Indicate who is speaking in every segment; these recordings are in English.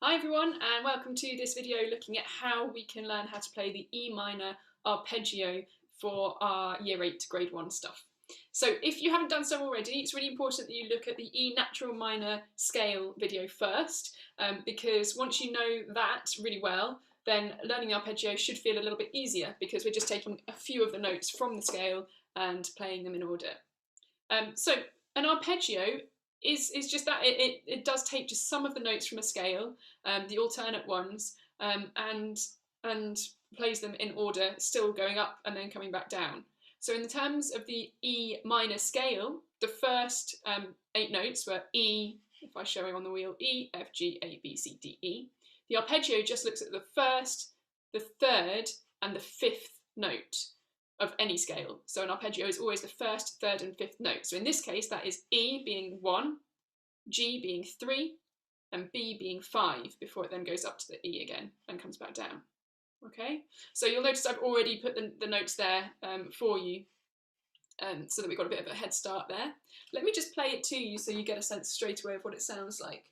Speaker 1: Hi everyone, and welcome to this video looking at how we can learn how to play the E minor arpeggio for our Year 8 Grade 1 stuff. So if you haven't done so already, it's really important that you look at the E natural minor scale video first, because once you know that really well, then learning the arpeggio should feel a little bit easier because we're just taking a few of the notes from the scale and playing them in order. So an arpeggio is just that it does take just some of the notes from a scale, the alternate ones, and plays them in order, still going up and then coming back down. So in the terms of the E minor scale, the first 8 notes were E, if I show him on the wheel, E, F, G, A, B, C, D, E. The arpeggio just looks at the first, the third, and the fifth note of any scale. So an arpeggio is always the first, third, and fifth note. So in this case, that is E being 1, G being 3, and B being 5 before it then goes up to the E again and comes back down. Okay, so you'll notice I've already put the notes there for you, so that we've got a bit of a head start there. Let me just play it to you so you get a sense straight away of what it sounds like.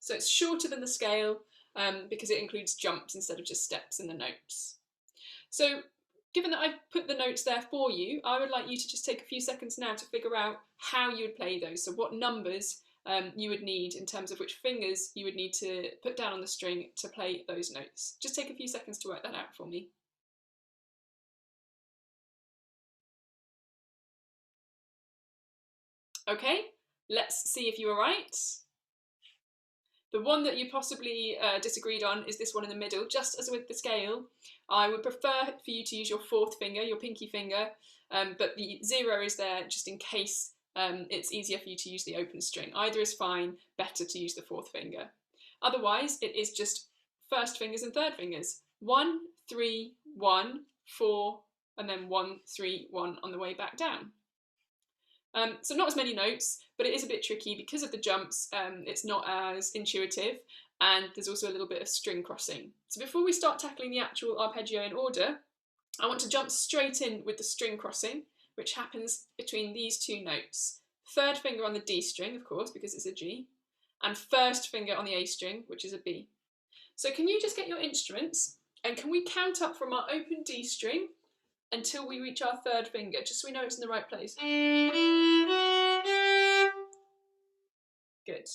Speaker 1: So it's shorter than the scale because it includes jumps instead of just steps in the notes. So given that I've put the notes there for you, I would like you to just take a few seconds now to figure out how you would play those. So what numbers you would need in terms of which fingers you would need to put down on the string to play those notes. Just take a few seconds to work that out for me. Okay, let's see if you were right. The one that you possibly disagreed on is this one in the middle. Just as with the scale, I would prefer for you to use your fourth finger, your pinky finger, but the 0 is there just in case it's easier for you to use the open string. Either is fine, better to use the fourth finger. Otherwise, it is just first fingers and third fingers. 1, 3, 1, 4, and then 1, 3, 1 on the way back down. So not as many notes, but it is a bit tricky because of the jumps. It's not as intuitive, and there's also a little bit of string crossing. So before we start tackling the actual arpeggio in order, I want to jump straight in with the string crossing, which happens between these two notes. Third finger on the D string, of course, because it's a G, and first finger on the A string, which is a B. So can you just get your instruments, and can we count up from our open D string until we reach our third finger, just so we know it's in the right place? Good.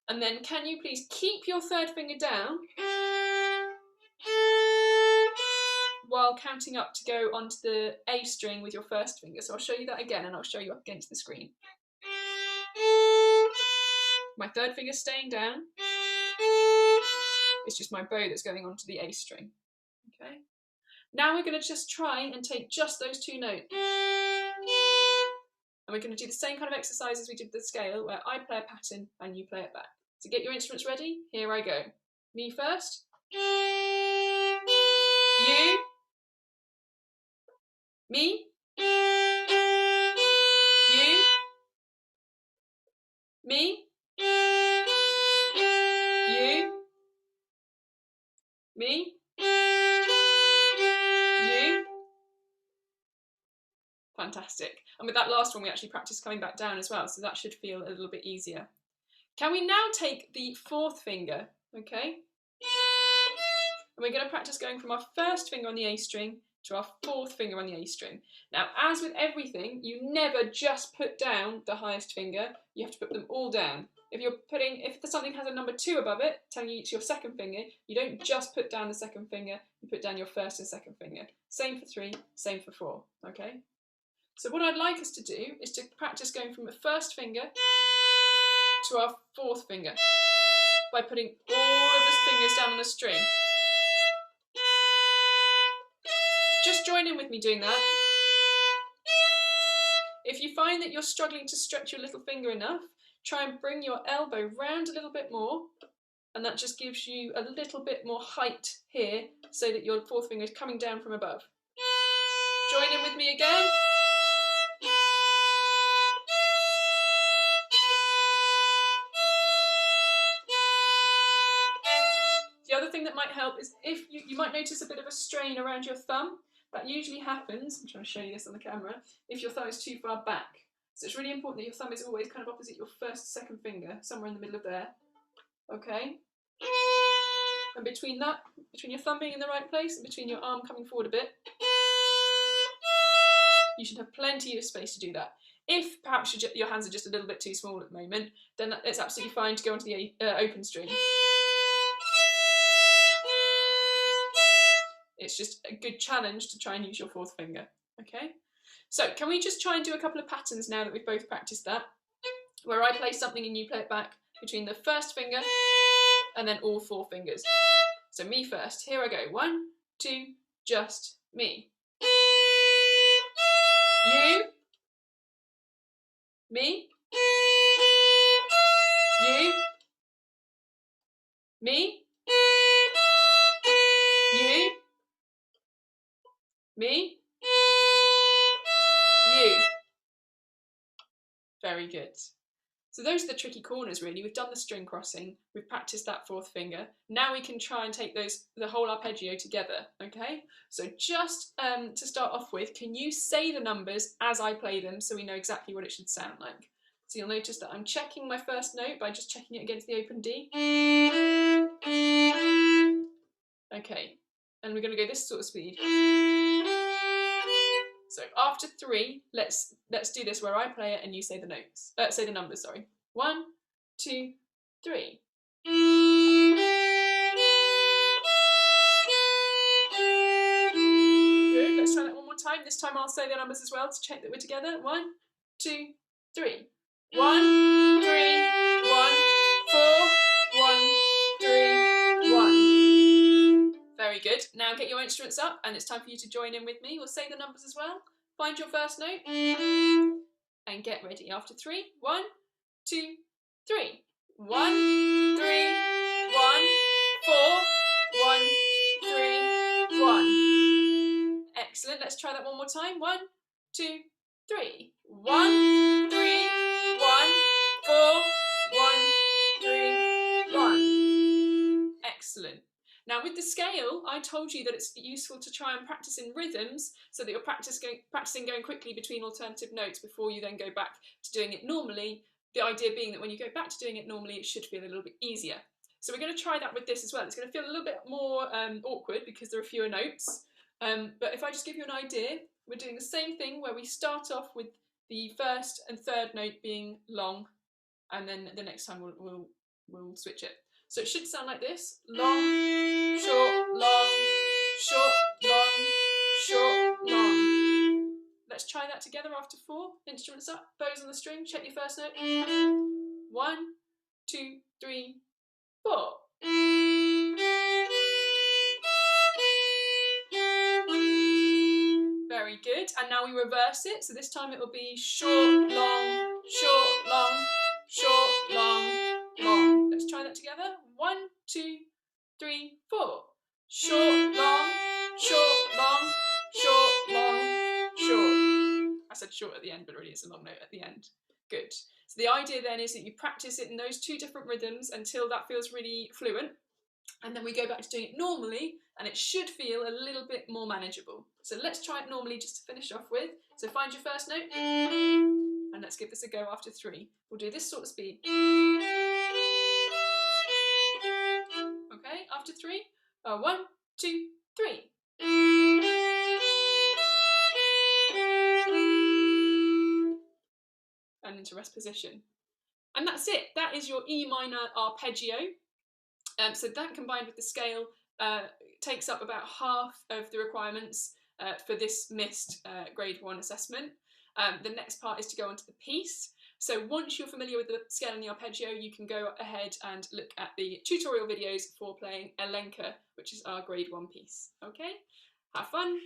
Speaker 1: And then can you please keep your third finger down while counting up to go onto the A string with your first finger. So I'll show you that again, and I'll show you up against the screen. My third finger's staying down. It's just my bow that's going onto the A string. Okay. Now we're going to just try and take just those two notes. And we're going to do the same kind of exercise as we did with the scale, where I play a pattern and you play it back. So get your instruments ready. Here I go. Me first. You. Me. You. Me. You. Me. You. Fantastic. And with that last one, we actually practiced coming back down as well, so that should feel a little bit easier. Can we now take the fourth finger, okay? And we're going to practice going from our first finger on the A string to our fourth finger on the A string. Now, as with everything, you never just put down the highest finger, you have to put them all down. If something has a number 2 above it, telling you it's your second finger, you don't just put down the second finger, you put down your first and second finger. Same for 3, same for 4, okay? So what I'd like us to do is to practice going from the first finger to our fourth finger by putting all of the fingers down on the string. Just join in with me doing that. If you find that you're struggling to stretch your little finger enough, try and bring your elbow round a little bit more, and that just gives you a little bit more height here so that your fourth finger is coming down from above. Join in with me again. The other thing that might help is if you might notice a bit of a strain around your thumb. That usually happens, I'm trying to show you this on the camera, if your thumb is too far back. So it's really important that your thumb is always kind of opposite your first, second finger, somewhere in the middle of there. Okay? And between that, between your thumb being in the right place and between your arm coming forward a bit, you should have plenty of space to do that. If perhaps your hands are just a little bit too small at the moment, then it's absolutely fine to go onto the open string. It's just a good challenge to try and use your fourth finger. Okay? So can we just try and do a couple of patterns now that we've both practiced that, where I play something and you play it back between the first finger and then all four fingers. So me first. Here I go. 1, 2, just me. You. Me. You. Me. You. Me. You. Very good. So those are the tricky corners really. We've done the string crossing, we've practiced that fourth finger. Now we can try and take the whole arpeggio together, okay? So just to start off with, can you say the numbers as I play them so we know exactly what it should sound like? So you'll notice that I'm checking my first note by just checking it against the open D. Okay, and we're going to go this sort of speed. So after 3, let's do this where I play it and you say the notes. Say the numbers, sorry. 1, 2, 3. Good, let's try that one more time. This time I'll say the numbers as well to check that we're together. 1, 2, 3. 1, 3, 1, 4, 1, 3, 1. Very good. Now get your instruments up and it's time for you to join in with me. We'll say the numbers as well. Find your first note and get ready. After 3, 1, 2, 3. 1, 3, 1, 4, 1, 3, 1. Excellent. Let's try that one more time. 1, 2, 3. 1, 3, 1, 4, 1, 3, 1. Excellent. Now with the scale, I told you that it's useful to try and practice in rhythms so that you're practicing going quickly between alternative notes before you then go back to doing it normally. The idea being that when you go back to doing it normally, it should feel a little bit easier. So we're going to try that with this as well. It's going to feel a little bit more awkward because there are fewer notes. But if I just give you an idea, we're doing the same thing where we start off with the first and third note being long, and then the next time we'll switch it. So it should sound like this: long, short, long, short, long, short, long. Let's try that together after 4. Instruments up, bows on the string, check your first note. 1, 2, 3, 4. Very good. And now we reverse it. So this time it will be short, long, short, long, short, long, long. Let's try that together. 1, 2, 3, 4. Short, long, short, long, short, long, short. I said short at the end, but really it's a long note at the end. Good. So the idea then is that you practice it in those 2 different rhythms until that feels really fluent. And then we go back to doing it normally, and it should feel a little bit more manageable. So let's try it normally just to finish off with. So find your first note, and let's give this a go after 3. We'll do this sort of speed. Okay, after 3. 1, 2, 3. And into rest position. And that's it. That is your E minor arpeggio. So that combined with the scale takes up about half of the requirements for this missed grade 1 assessment. The next part is to go onto the piece. So once you're familiar with the scale and the arpeggio, you can go ahead and look at the tutorial videos for playing Elenka, which is our grade 1 piece. Okay, have fun.